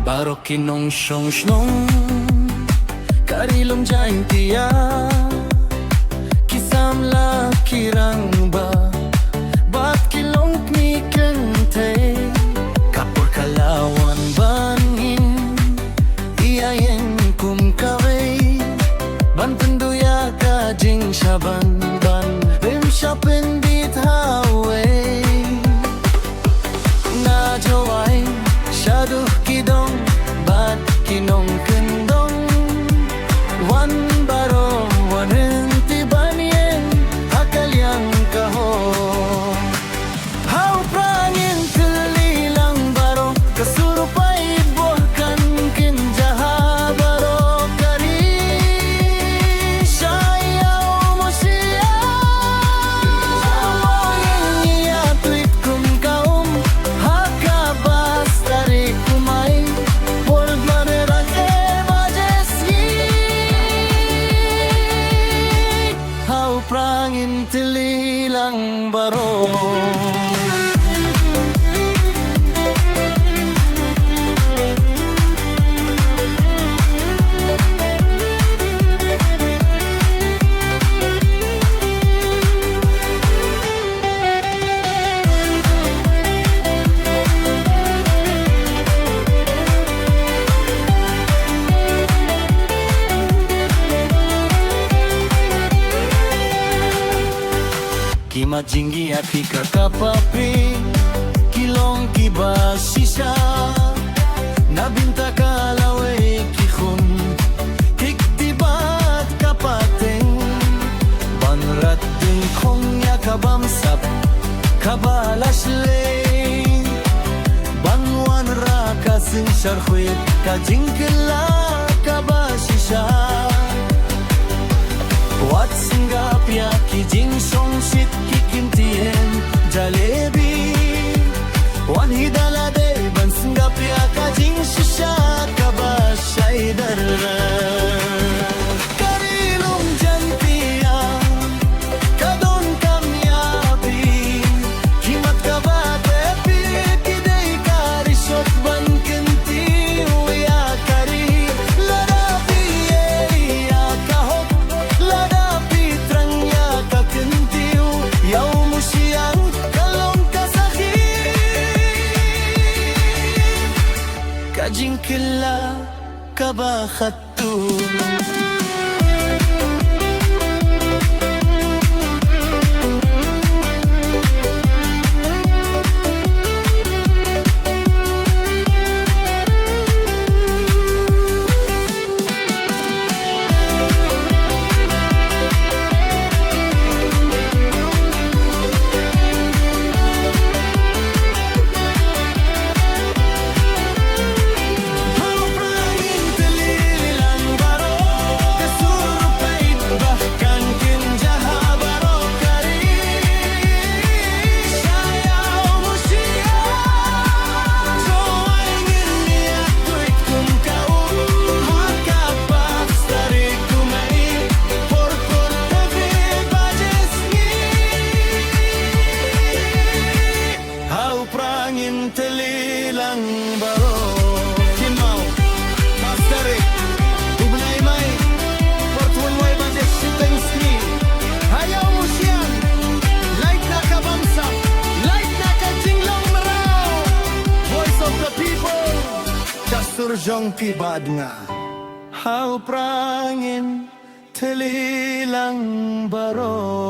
Barokinong shong shnong Karilom jain tia Kisam la kirang ba Bat kilong mi kente Kapur kalawan banin Iyayen kum kaway Bantunduya ka jing shaban ban Rim shapin dit haway Na jawai shaduh kidong Bat kinong kendong Wan baro wanen tibanyen Hakal yang kaho Hau prangin kelilang baro Kesurupay buahkan kinjaha baro Kari syayaw mo siya Moyeng iya tuit kum kaum Hakabas tarik kumay World manerang majesty Hau prangin tililang baro Kima jinggi api kakapapi Kilong kiba sisa Nabinta kalaway kikun Kiktibat kapateng Banrat ding kong yakabamsap Kabalasle Banwan rakasing syarkhwit Kajingkila kabasisa Wat singgap ya kijing song sit kikintien jalebi Wan hidalade ban singgap ya kajing shisha kabashay darra Karilum jantia kadon kamyabi Kimat kabate pikidey karishot ban kinti uya kari Ladapi ya kahok Ladapi trangya kakintiu Yaw mo siyang kalong kasakit Kajingkila kabakhatun Telilang baro Kimau Masterik Tublay may Portuan way bajes siteng ski Hayaw mo siyang Light na kabamsak Light na kajinglang maraw Voice of the people Kasurjong pibad nga Hau prangin Telilang baro